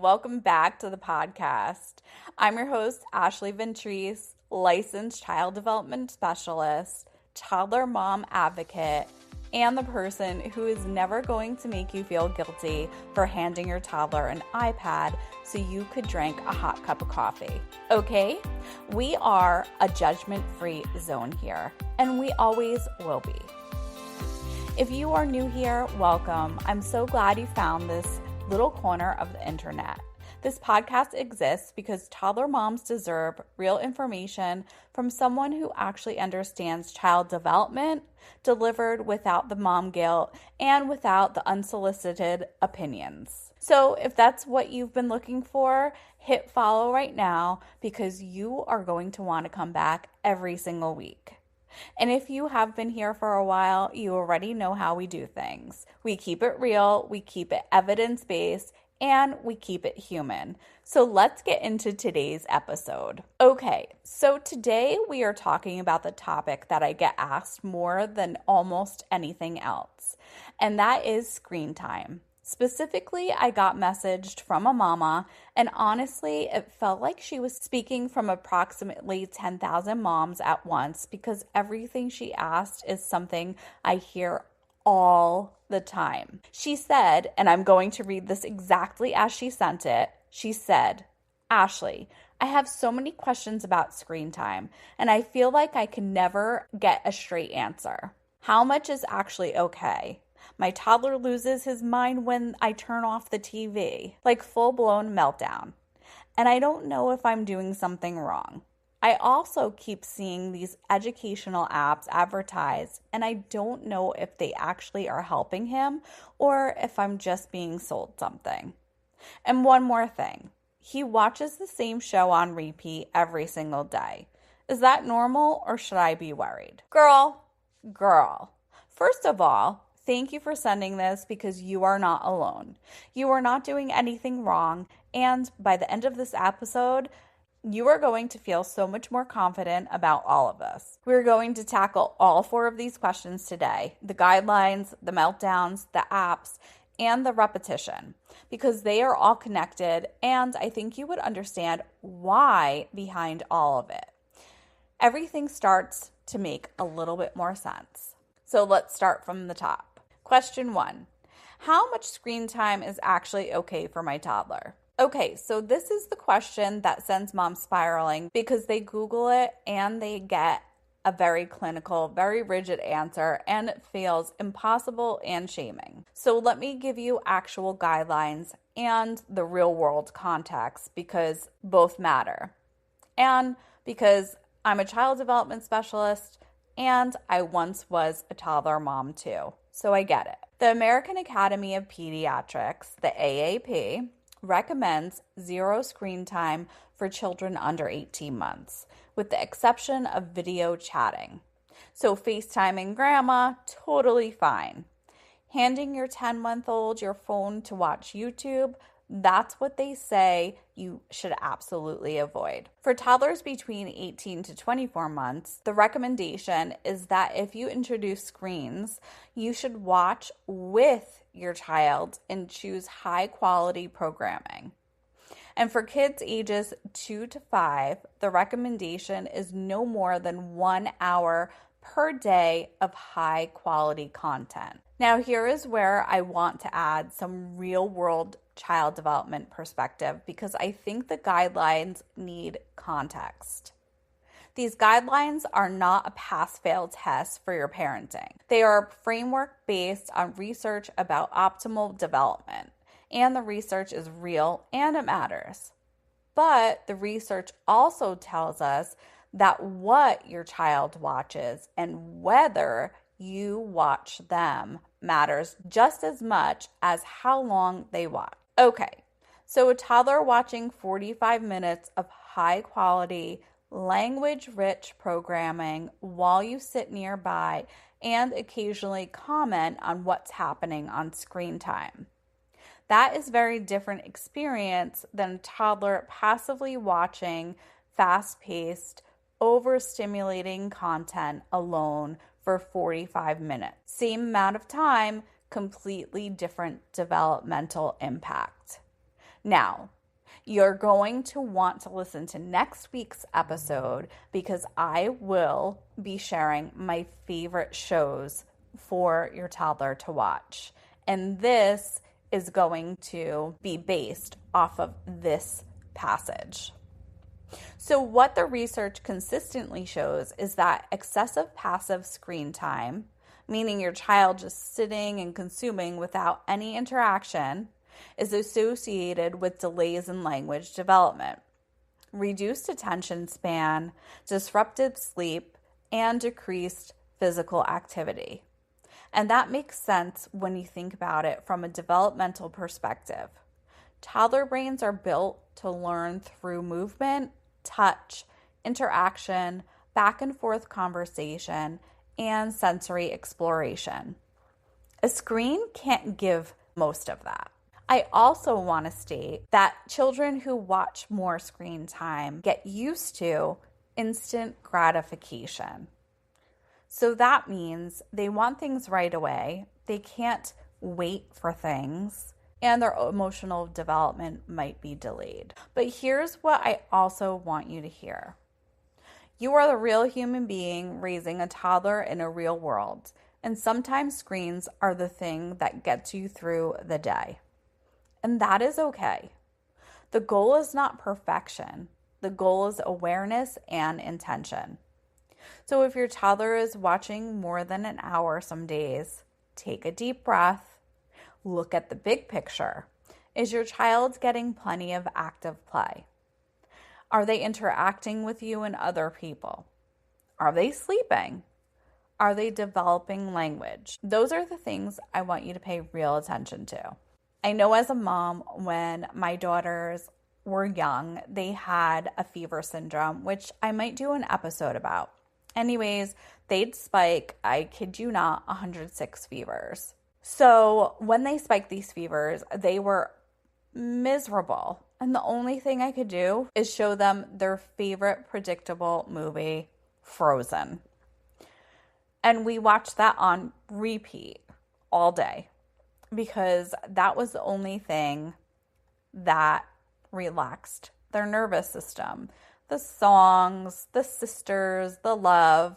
welcome back to the podcast. I'm your host, Ashley Ventrese, licensed child development specialist, toddler mom advocate, and the person who is never going to make you feel guilty for handing your toddler an iPad so you could drink a hot cup of coffee. Okay? We are a judgment-free zone here, and we always will be. If you are new here, welcome. I'm so glad you found this little corner of the internet. This podcast exists because toddler moms deserve real information from someone who actually understands child development, delivered without the mom guilt and without the unsolicited opinions. So if that's what you've been looking for, hit follow right now because you are going to want to come back every single week. And if you have been here for a while, you already know how we do things. We keep it real, we keep it evidence-based, and we keep it human. So let's get into today's episode. Okay, so today we are talking about the topic that I get asked more than almost anything else, and that is screen time. Specifically, I got messaged from a mama, and honestly, it felt like she was speaking from approximately 10,000 moms at once because everything she asked is something I hear all the time. She said, and I'm going to read this exactly as she sent it, she said, "Ashley, I have so many questions about screen time, and I feel like I can never get a straight answer. How much is actually okay? My toddler loses his mind when I turn off the TV, like full-blown meltdown. And I don't know if I'm doing something wrong. I also keep seeing these educational apps advertised, and I don't know if they actually are helping him or if I'm just being sold something. And one more thing, he watches the same show on repeat every single day. Is that normal or should I be worried?" Girl. First of all, thank you for sending this because you are not alone. You are not doing anything wrong, and by the end of this episode, you are going to feel so much more confident about all of this. We're going to tackle all 4 of these questions today: the guidelines, the meltdowns, the apps, and the repetition, because they are all connected, and I think you would understand why behind all of it. Everything starts to make a little bit more sense. So let's start from the top. Question 1. How much screen time is actually okay for my toddler? Okay, so this is the question that sends moms spiraling because they Google it and they get a very clinical, very rigid answer, and it feels impossible and shaming. So let me give you actual guidelines and the real world context because both matter. And because I'm a child development specialist and I once was a toddler mom too, so I get it. The American Academy of Pediatrics, the AAP, recommends 0 screen time for children under 18 months, with the exception of video chatting. So FaceTiming grandma, totally fine. Handing your 10-month-old your phone to watch YouTube, that's what they say you should absolutely avoid. For toddlers between 18 to 24 months, the recommendation is that if you introduce screens, you should watch with your child and choose high-quality programming. And for kids ages 2 to 5, the recommendation is no more than 1 hour per day of high-quality content. Now, here is where I want to add some real-world child development perspective because I think the guidelines need context. These guidelines are not a pass-fail test for your parenting. They are a framework based on research about optimal development, and the research is real and it matters. But the research also tells us that what your child watches and whether you watch them matters just as much as how long they watch. Okay, so a toddler watching 45 minutes of high-quality, language-rich programming while you sit nearby and occasionally comment on what's happening on screen time. That is a very different experience than a toddler passively watching fast-paced, overstimulating content alone for 45 minutes. Same amount of time, completely different developmental impact. Now, you're going to want to listen to next week's episode because I will be sharing my favorite shows for your toddler to watch. And this is going to be based off of this passage. So what the research consistently shows is that excessive passive screen time, meaning your child just sitting and consuming without any interaction, is associated with delays in language development, reduced attention span, disrupted sleep, and decreased physical activity. And that makes sense when you think about it from a developmental perspective. Toddler brains are built to learn through movement, touch, interaction, back and forth conversation, and sensory exploration. A screen can't give most of that. I also want to state that children who watch more screen time get used to instant gratification. So that means they want things right away, they can't wait for things, and their emotional development might be delayed. But here's what I also want you to hear. You are the real human being raising a toddler in a real world, and sometimes screens are the thing that gets you through the day. And that is okay. The goal is not perfection. The goal is awareness and intention. So if your toddler is watching more than an hour some days, take a deep breath. Look at the big picture. Is your child getting plenty of active play? Are they interacting with you and other people? Are they sleeping? Are they developing language? Those are the things I want you to pay real attention to. I know as a mom, when my daughters were young, they had a fever syndrome, which I might do an episode about. Anyways, they'd spike, I kid you not, 106 fevers. So when they spiked these fevers, they were miserable. And the only thing I could do is show them their favorite predictable movie, Frozen. And we watched that on repeat all day because that was the only thing that relaxed their nervous system. The songs, the sisters, the love.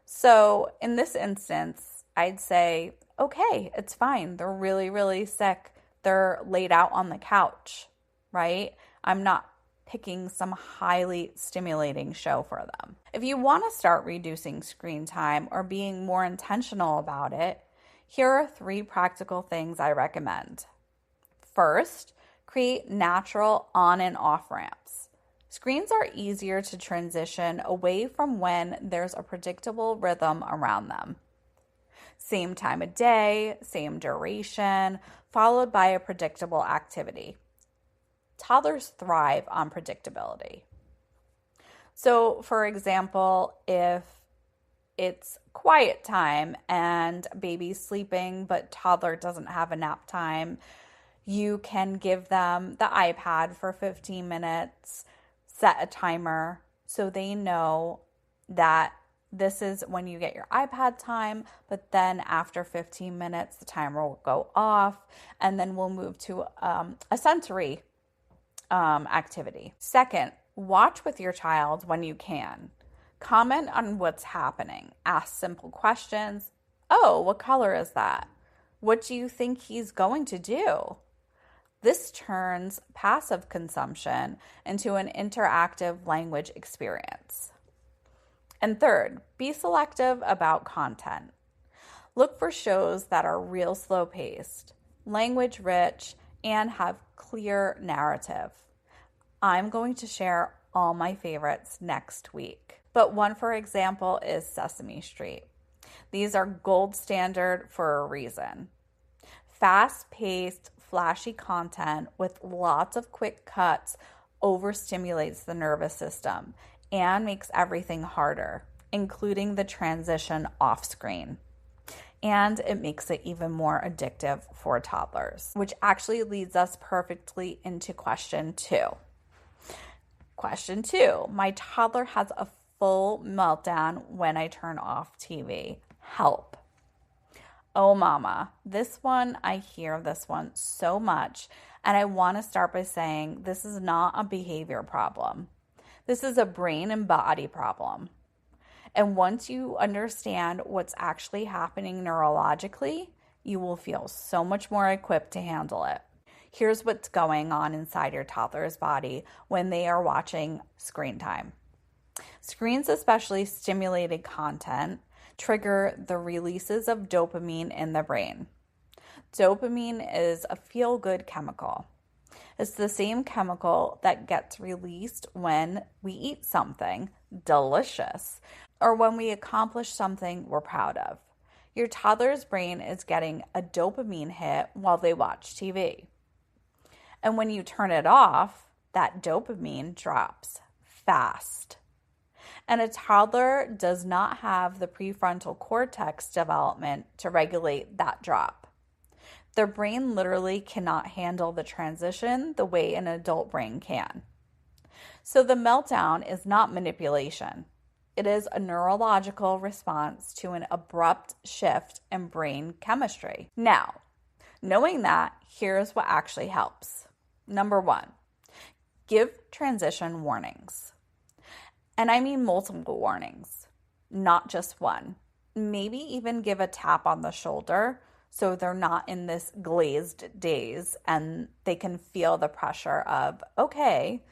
So in this instance, I'd say, okay, it's fine. They're really, really sick. They're laid out on the couch, right? I'm not picking some highly stimulating show for them. If you want to start reducing screen time or being more intentional about it, here are 3 practical things I recommend. First, create natural on and off ramps. Screens are easier to transition away from when there's a predictable rhythm around them. Same time of day, same duration, followed by a predictable activity. Toddlers thrive on predictability. So, for example, if it's quiet time and baby's sleeping but toddler doesn't have a nap time, you can give them the iPad for 15 minutes, set a timer so they know that this is when you get your iPad time, but then after 15 minutes, the timer will go off, and then we'll move to a sensory activity. Second, watch with your child when you can. Comment on what's happening. Ask simple questions. Oh, what color is that? What do you think he's going to do? This turns passive consumption into an interactive language experience. And third, be selective about content. Look for shows that are real slow-paced, language-rich, and have clear narrative. I'm going to share all my favorites next week. But one, for example, is Sesame Street. These are gold standard for a reason. Fast-paced, flashy content with lots of quick cuts overstimulates the nervous system and makes everything harder, including the transition off screen. And it makes it even more addictive for toddlers, which actually leads us perfectly into question 2. Question 2, my toddler has a full meltdown when I turn off TV. Help. Oh, mama, this one, I hear this one so much. And I want to start by saying this is not a behavior problem. This is a brain and body problem. And once you understand what's actually happening neurologically, you will feel so much more equipped to handle it. Here's what's going on inside your toddler's body when they are watching screen time. Screens, especially stimulated content, trigger the releases of dopamine in the brain. Dopamine is a feel-good chemical. It's the same chemical that gets released when we eat something delicious or when we accomplish something we're proud of. Your toddler's brain is getting a dopamine hit while they watch TV. And when you turn it off, that dopamine drops fast. And a toddler does not have the prefrontal cortex development to regulate that drop. Their brain literally cannot handle the transition the way an adult brain can. So the meltdown is not manipulation. It is a neurological response to an abrupt shift in brain chemistry. Now, knowing that, here's what actually helps. Number 1, give transition warnings. And I mean multiple warnings, not just one. Maybe even give a tap on the shoulder so they're not in this glazed daze and they can feel the pressure of, okay,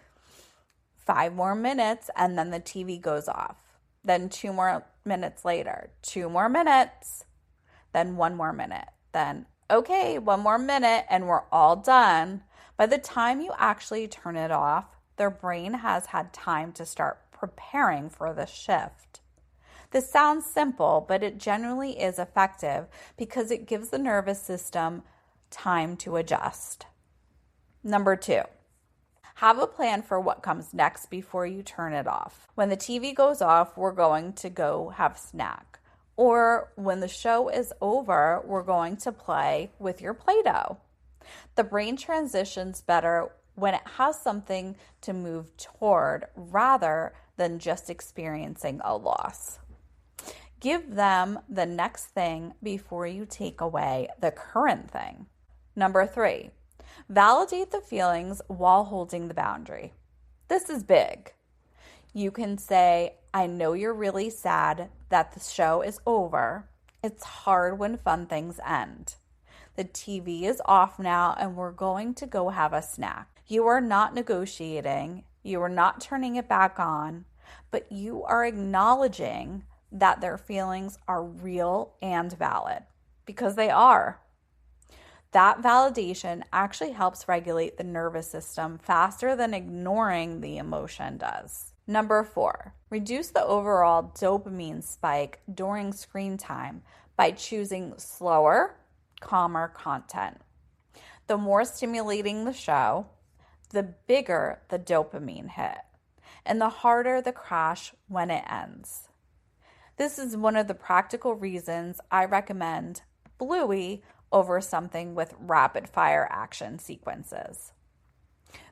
5 more minutes and then the TV goes off. Then 2 more minutes later, 2 more minutes, then 1 more minute. Then, okay, 1 more minute and we're all done. By the time you actually turn it off, their brain has had time to start preparing for the shift. This sounds simple, but it genuinely is effective because it gives the nervous system time to adjust. Number 2, have a plan for what comes next before you turn it off. When the TV goes off, we're going to go have a snack. Or when the show is over, we're going to play with your Play-Doh. The brain transitions better when it has something to move toward rather than just experiencing a loss. Give them the next thing before you take away the current thing. Number 3, validate the feelings while holding the boundary. This is big. You can say, I know you're really sad that the show is over. It's hard when fun things end. The TV is off now and we're going to go have a snack. You are not negotiating. You are not turning it back on, but you are acknowledging that their feelings are real and valid because they are. That validation actually helps regulate the nervous system faster than ignoring the emotion does. Number 4, reduce the overall dopamine spike during screen time by choosing slower, calmer content. The more stimulating the show, the bigger the dopamine hit, and the harder the crash when it ends. This is one of the practical reasons I recommend Bluey over something with rapid fire action sequences.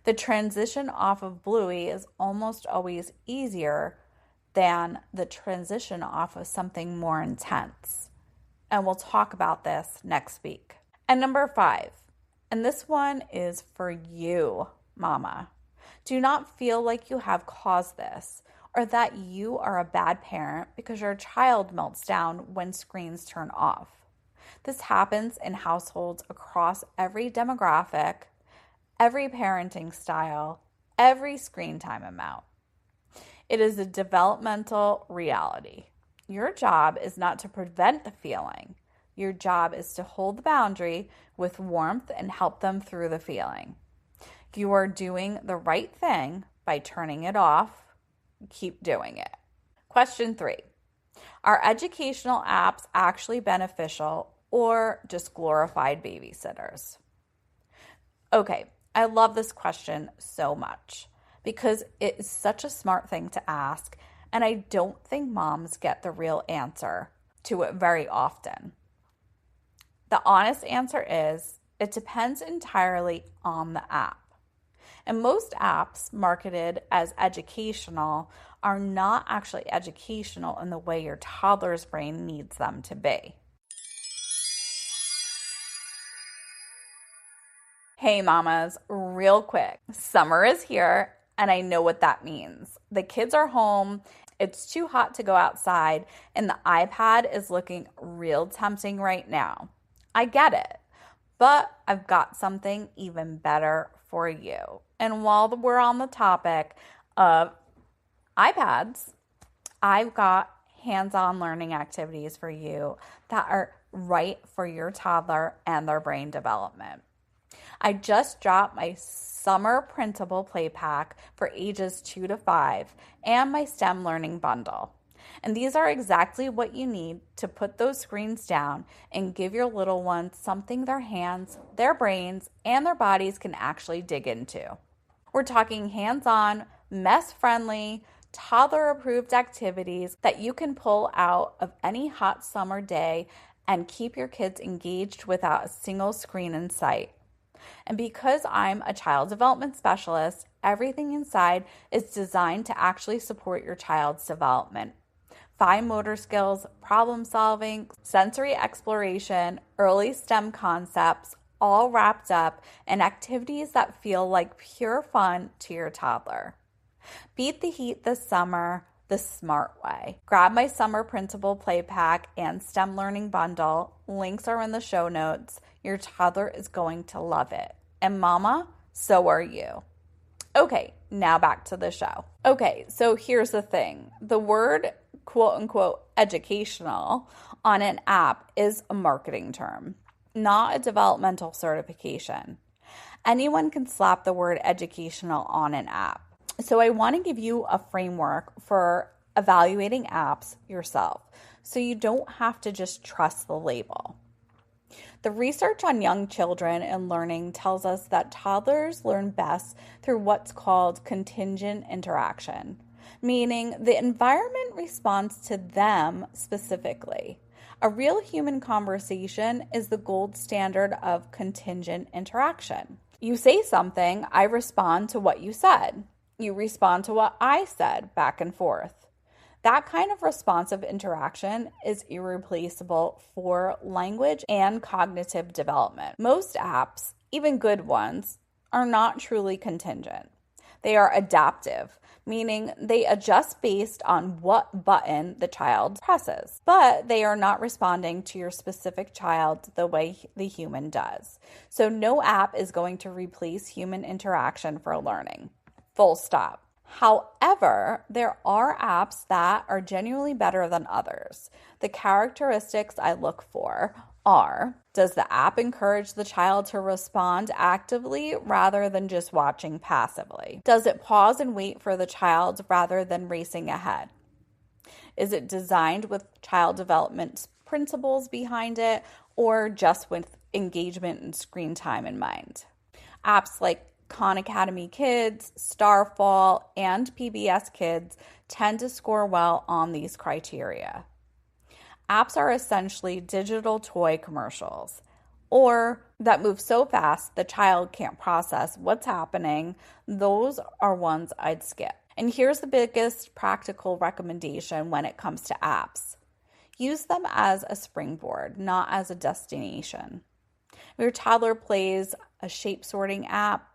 The transition off of Bluey is almost always easier than the transition off of something more intense. And we'll talk about this next week. And number 5, and this one is for you, mama. Do not feel like you have caused this or that you are a bad parent because your child melts down when screens turn off. This happens in households across every demographic, every parenting style, every screen time amount. It is a developmental reality. Your job is not to prevent the feeling. Your job is to hold the boundary with warmth and help them through the feeling. You are doing the right thing by turning it off. Keep doing it. Question 3. Are educational apps actually beneficial or just glorified babysitters? Okay, I love this question so much because it is such a smart thing to ask, and I don't think moms get the real answer to it very often. The honest answer is it depends entirely on the app. And most apps marketed as educational are not actually educational in the way your toddler's brain needs them to be. Hey mamas, real quick. Summer is here and I know what that means. The kids are home, it's too hot to go outside, and the iPad is looking real tempting right now. I get it, but I've got something even better for you. And while we're on the topic of iPads, I've got hands-on learning activities for you that are right for your toddler and their brain development. I just dropped my summer printable play pack for ages 2 to 5 and my STEM learning bundle. And these are exactly what you need to put those screens down and give your little ones something their hands, their brains, and their bodies can actually dig into. We're talking hands-on, mess-friendly, toddler-approved activities that you can pull out of any hot summer day and keep your kids engaged without a single screen in sight. And because I'm a child development specialist, everything inside is designed to actually support your child's development. Fine motor skills, problem solving, sensory exploration, early STEM concepts, all wrapped up in activities that feel like pure fun to your toddler. Beat the heat this summer the smart way. Grab my summer printable play pack and STEM learning bundle. Links are in the show notes. Your toddler is going to love it. And mama, so are you. Okay, now back to the show. Okay, so here's the thing. The word quote unquote educational on an app is a marketing term, not a developmental certification. Anyone can slap the word educational on an app. So I want to give you a framework for evaluating apps yourself so you don't have to just trust the label. The research on young children and learning tells us that toddlers learn best through what's called contingent interaction, meaning the environment responds to them specifically. A real human conversation is the gold standard of contingent interaction. You say something, I respond to what you said. You respond to what I said, back and forth. That kind of responsive interaction is irreplaceable for language and cognitive development. Most apps, even good ones, are not truly contingent. They are adaptive, meaning they adjust based on what button the child presses, but they are not responding to your specific child the way the human does. So no app is going to replace human interaction for learning. Full stop. However, there are apps that are genuinely better than others. The characteristics I look for are, does the app encourage the child to respond actively rather than just watching passively? Does it pause and wait for the child rather than racing ahead? Is it designed with child development principles behind it or just with engagement and screen time in mind? Apps like Khan Academy Kids, Starfall, and PBS Kids tend to score well on these criteria. Apps are essentially digital toy commercials, or that move so fast the child can't process what's happening. Those are ones I'd skip. And here's the biggest practical recommendation when it comes to apps. Use them as a springboard, not as a destination. If your toddler plays a shape sorting app,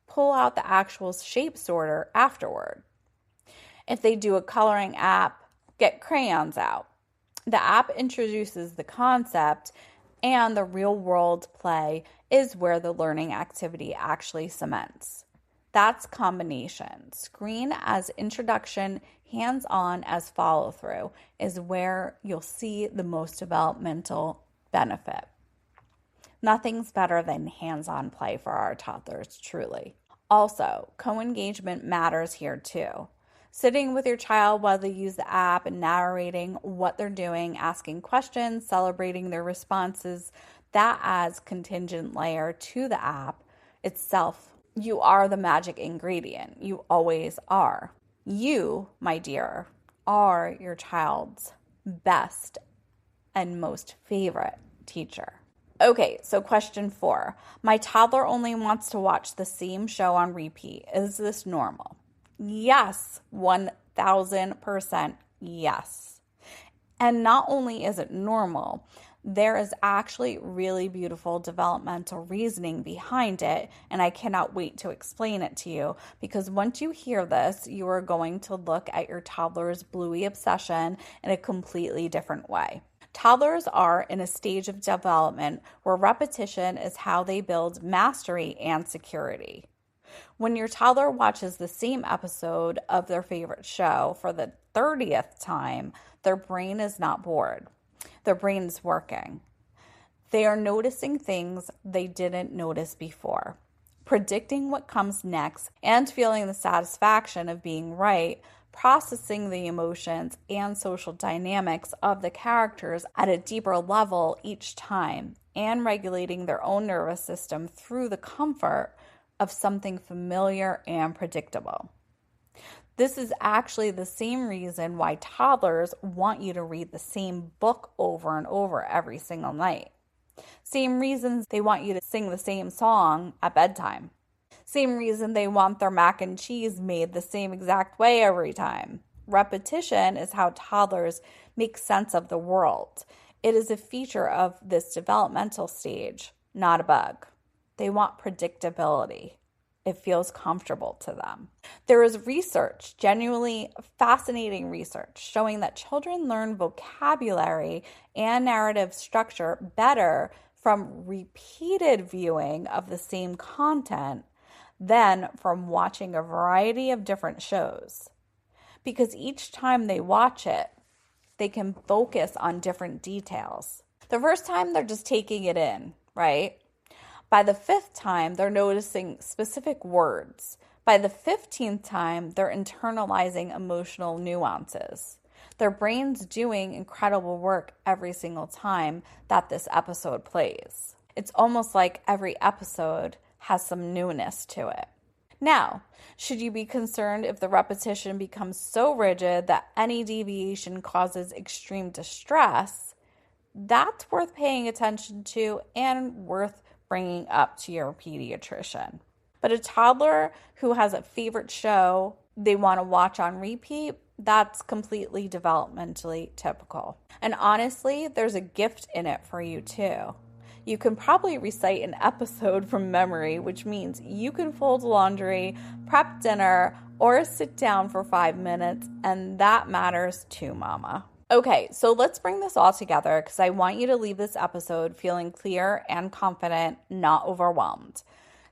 pull out the actual shape sorter afterward. If they do a coloring app, get crayons out. The app introduces the concept, and the real world play is where the learning activity actually cements. That's combination. Screen as introduction, hands-on as follow-through is where you'll see the most developmental benefit. Nothing's better than hands-on play for our toddlers, truly. Also, co-engagement matters here too. Sitting with your child while they use the app and narrating what they're doing, asking questions, celebrating their responses, that adds contingent layer to the app itself. You are the magic ingredient. You always are. You, my dear, are your child's best and most favorite teacher. Okay, so question 4. My toddler only wants to watch the same show on repeat. Is this normal? Yes, 1000% yes. And not only is it normal, There is actually really beautiful developmental reasoning behind it, and I cannot wait to explain it to you because once you hear this, you are going to look at your toddler's bluey obsession in a completely different way. Toddlers are in a stage of development where repetition is how they build mastery and security. When your toddler watches the same episode of their favorite show for the 30th time, their brain is not bored. Their brain is working. They are noticing things they didn't notice before, predicting what comes next, and feeling the satisfaction of being right, processing the emotions and social dynamics of the characters at a deeper level each time, and regulating their own nervous system through the comfort of something familiar and predictable. This is actually the same reason why toddlers want you to read the same book over and over every single night. Same reasons they want you to sing the same song at bedtime. Same reason they want their mac and cheese made the same exact way every time. Repetition is how toddlers make sense of the world. It is a feature of this developmental stage, not a bug. They want predictability. It feels comfortable to them. There is research, genuinely fascinating research, showing that children learn vocabulary and narrative structure better from repeated viewing of the same content than from watching a variety of different shows. Because each time they watch it, they can focus on different details. The first time, they're just taking it in, right? By the 5th time, they're noticing specific words. By the 15th time, they're internalizing emotional nuances. Their brain's doing incredible work every single time that this episode plays. It's almost like every episode has some newness to it. Now, should you be concerned if the repetition becomes so rigid that any deviation causes extreme distress? That's worth paying attention to and worth bringing up to your pediatrician. But a toddler who has a favorite show they want to watch on repeat, that's completely developmentally typical. And honestly, there's a gift in it for you too. You can probably recite an episode from memory, which means you can fold laundry, prep dinner, or sit down for 5 minutes, and that matters too, mama. Okay, so let's bring this all together because I want you to leave this episode feeling clear and confident, not overwhelmed.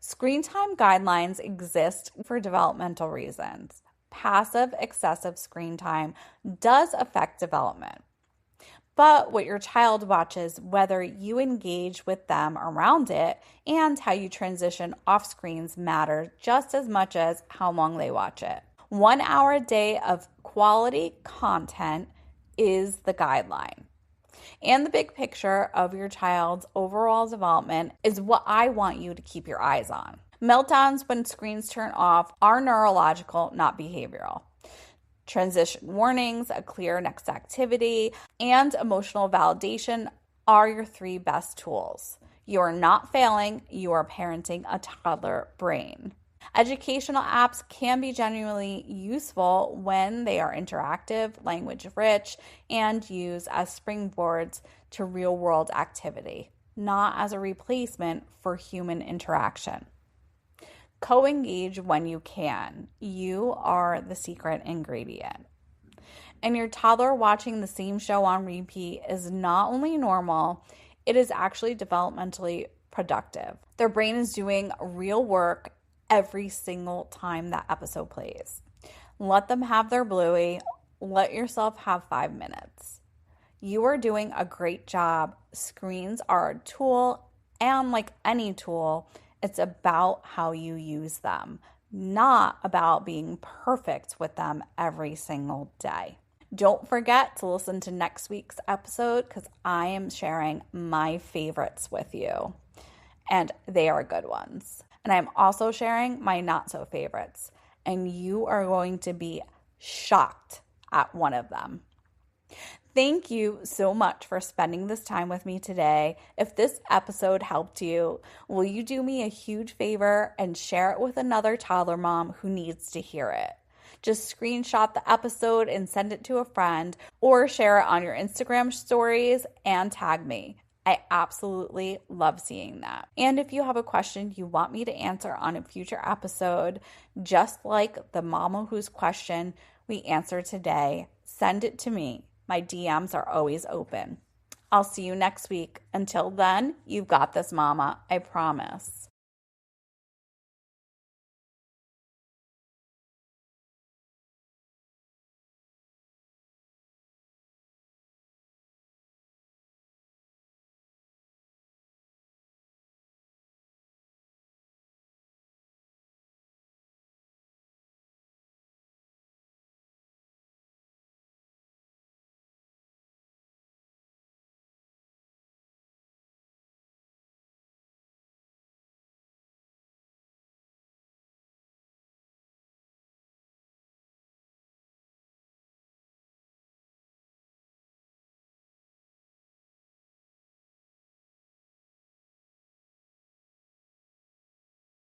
Screen time guidelines exist for developmental reasons. Passive, excessive screen time does affect development. But what your child watches, whether you engage with them around it, and how you transition off screens matter just as much as how long they watch it. 1 hour a day of quality content is the guideline. And the big picture of your child's overall development is what I want you to keep your eyes on. Meltdowns when screens turn off are neurological, not behavioral. Transition warnings, a clear next activity, and emotional validation are your 3 best tools. You are not failing, you are parenting a toddler brain. Educational apps can be genuinely useful when they are interactive, language-rich, and used as springboards to real-world activity, not as a replacement for human interaction. Co-engage when you can. You are the secret ingredient. And your toddler watching the same show on repeat is not only normal, it is actually developmentally productive. Their brain is doing real work every single time that episode plays. Let them have their bluey. Let yourself have 5 minutes. You are doing a great job. Screens are a tool, and like any tool, it's about how you use them, not about being perfect with them every single day. Don't forget to listen to next week's episode because I am sharing my favorites with you, and they are good ones. And I'm also sharing my not so favorites, and you are going to be shocked at one of them. Thank you so much for spending this time with me today. If this episode helped you, will you do me a huge favor and share it with another toddler mom who needs to hear it? Just screenshot the episode and send it to a friend, or share it on your Instagram stories and tag me. I absolutely love seeing that. And if you have a question you want me to answer on a future episode, just like the mama whose question we answered today, send it to me. My DMs are always open. I'll see you next week. Until then, you've got this, mama. I promise.